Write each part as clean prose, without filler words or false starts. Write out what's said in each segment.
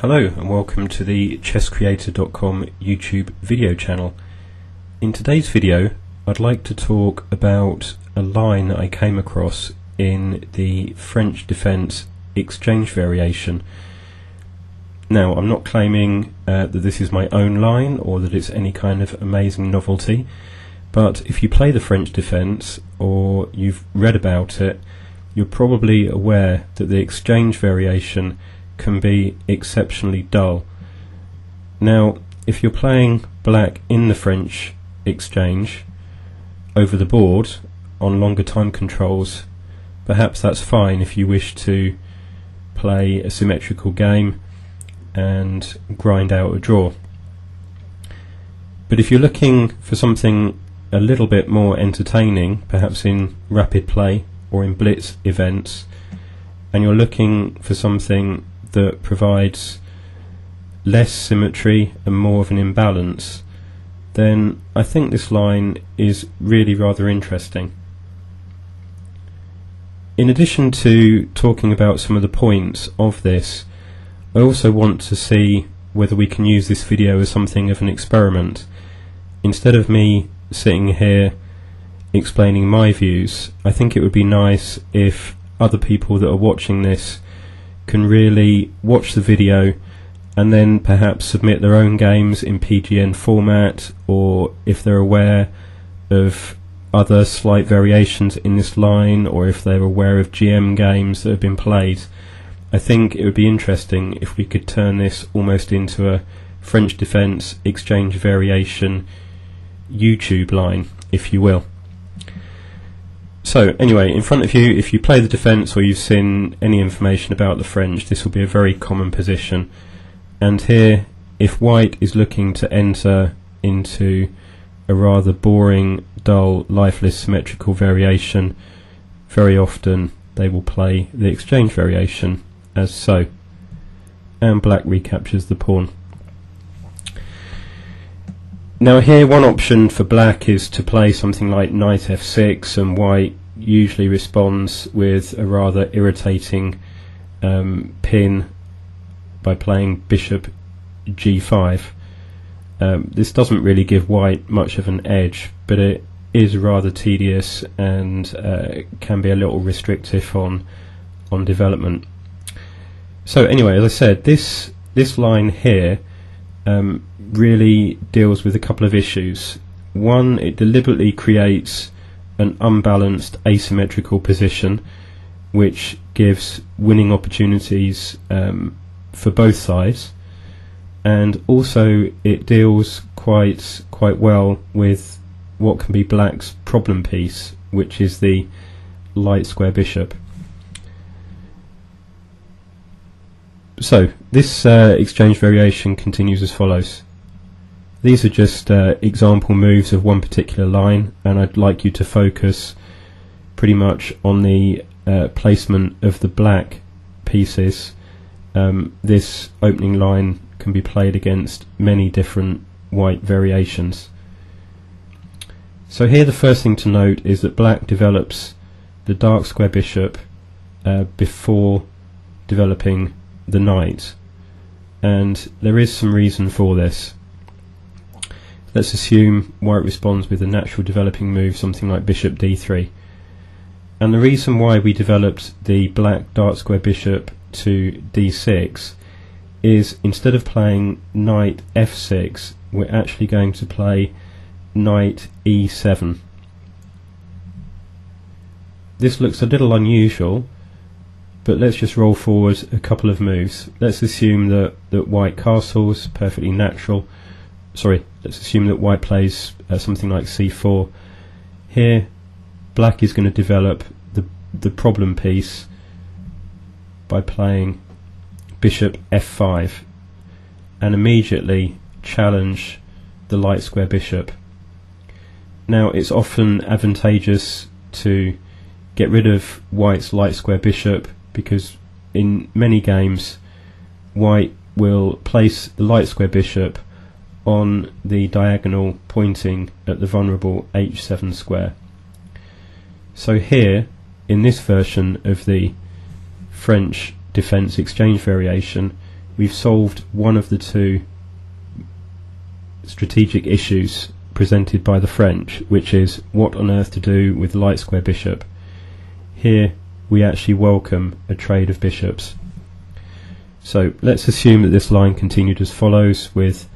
Hello and welcome to the chesscreator.com YouTube video channel. In today's video I'd like to talk about a line that I came across in the French defence exchange variation. Now, I'm not claiming that this is my own line or that it's any kind of amazing novelty, but if you play the French defence or you've read about it, you're probably aware that the exchange variation can be exceptionally dull. Now, if you're playing black in the French exchange over the board on longer time controls, perhaps that's fine if you wish to play a symmetrical game and grind out a draw. But if you're looking for something a little bit more entertaining, perhaps in rapid play or in blitz events, and you're looking for something that provides less symmetry and more of an imbalance, then I think this line is really rather interesting. In addition to talking about some of the points of this, I also want to see whether we can use this video as something of an experiment. Instead of me sitting here explaining my views, I think it would be nice if other people that are watching this can really watch the video and then perhaps submit their own games in PGN format, or if they're aware of other slight variations in this line, or if they're aware of GM games that have been played. I think it would be interesting if we could turn this almost into a French defence exchange variation YouTube line, if you will. So anyway, in front of you, if you play the defence or you've seen any information about the French, this will be a very common position. And here, if white is looking to enter into a rather boring, dull, lifeless symmetrical variation, very often they will play the exchange variation as so, and black recaptures the pawn. Now here, one option for black is to play something like knight f6, and white usually responds with a rather irritating pin by playing bishop g5. This doesn't really give white much of an edge, but it is rather tedious and can be a little restrictive on development. So anyway, as I said, this line here really deals with a couple of issues. One, it deliberately creates an unbalanced asymmetrical position which gives winning opportunities for both sides, and also it deals quite well with what can be black's problem piece, which is the light square bishop. So this exchange variation continues as follows. These are just example moves of one particular line, and I'd like you to focus pretty much on the placement of the black pieces. This opening line can be played against many different white variations. So here the first thing to note is that black develops the dark square bishop before developing the knight, and there is some reason for this. Let's assume white responds with a natural developing move, something like bishop d3, and the reason why we developed the black dark square bishop to d6 is, instead of playing knight f6, we're actually going to play knight e7. This looks a little unusual, but let's just roll forward a couple of moves. Let's assume that white castles, perfectly natural. Sorry, let's assume that white plays something like c4. Here, black is going to develop the problem piece by playing bishop f5 and immediately challenge the light square bishop. Now, it's often advantageous to get rid of white's light square bishop, because in many games white will place the light square bishop on the diagonal pointing at the vulnerable h7 square. So here, in this version of the French defence exchange variation, we've solved one of the two strategic issues presented by the French, which is what on earth to do with light square bishop. Here we actually welcome a trade of bishops. So let's assume that this line continued as follows with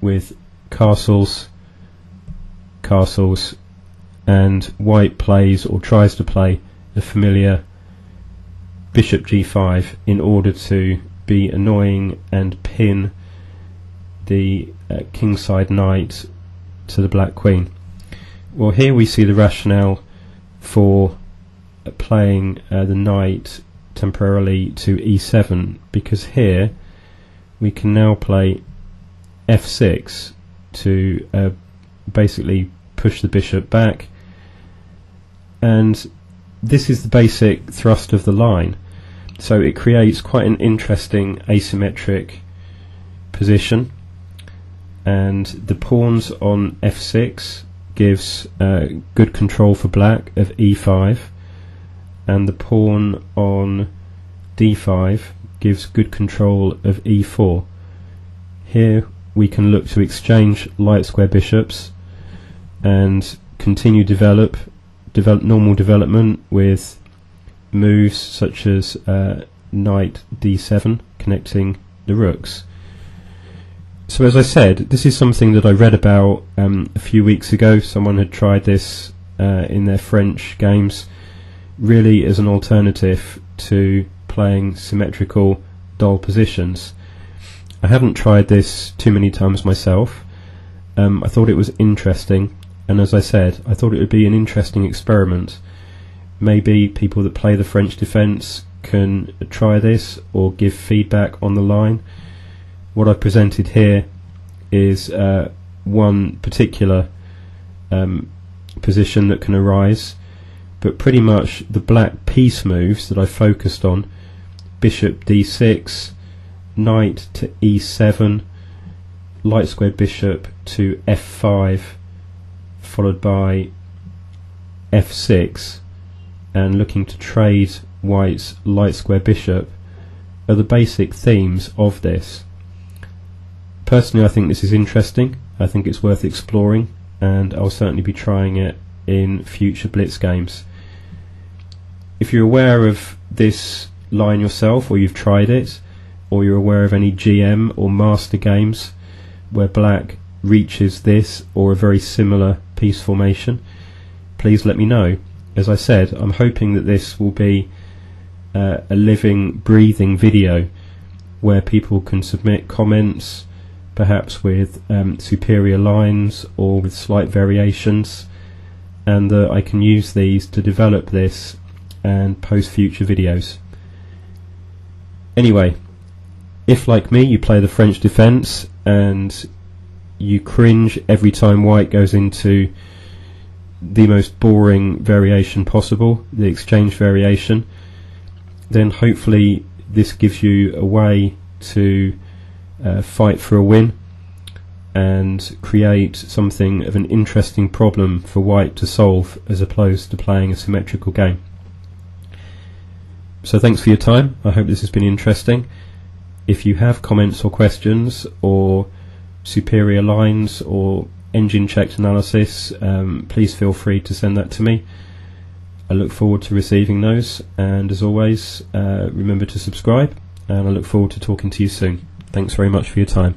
with castles, and white plays or tries to play the familiar bishop g5 in order to be annoying and pin the kingside knight to the black queen. Well, here we see the rationale for playing the knight temporarily to e7, because here we can now play f6 to basically push the bishop back, and this is the basic thrust of the line. So it creates quite an interesting asymmetric position, and the pawns on f6 gives good control for black of e5, and the pawn on d5 gives good control of e4. Here we can look to exchange light square bishops and continue normal development with moves such as knight d7 connecting the rooks. So as I said, this is something that I read about a few weeks ago. Someone had tried this in their French games, really as an alternative to playing symmetrical dull positions. I haven't tried this too many times myself. I thought it was interesting, and as I said, I thought it would be an interesting experiment. Maybe people that play the French defence can try this or give feedback on the line. What I've presented here is one particular position that can arise, but pretty much the black piece moves that I focused on, bishop d6, knight to e7, light squared bishop to f5, followed by f6, and looking to trade white's light square bishop, are the basic themes of this. Personally, I think this is interesting. I think it's worth exploring, and I'll certainly be trying it in future blitz games. If you're aware of this line yourself, or you've tried it, or you're aware of any GM or master games where black reaches this or a very similar piece formation, please let me know. As I said, I'm hoping that this will be a living, breathing video where people can submit comments, perhaps with superior lines or with slight variations, and that I can use these to develop this and post future videos. Anyway, if like me you play the French defence and you cringe every time white goes into the most boring variation possible, the exchange variation, then hopefully this gives you a way to fight for a win and create something of an interesting problem for white to solve, as opposed to playing a symmetrical game. So thanks for your time. I hope this has been interesting. If you have comments or questions or superior lines or engine checked analysis, please feel free to send that to me. I look forward to receiving those, and as always, remember to subscribe, and I look forward to talking to you soon. Thanks very much for your time.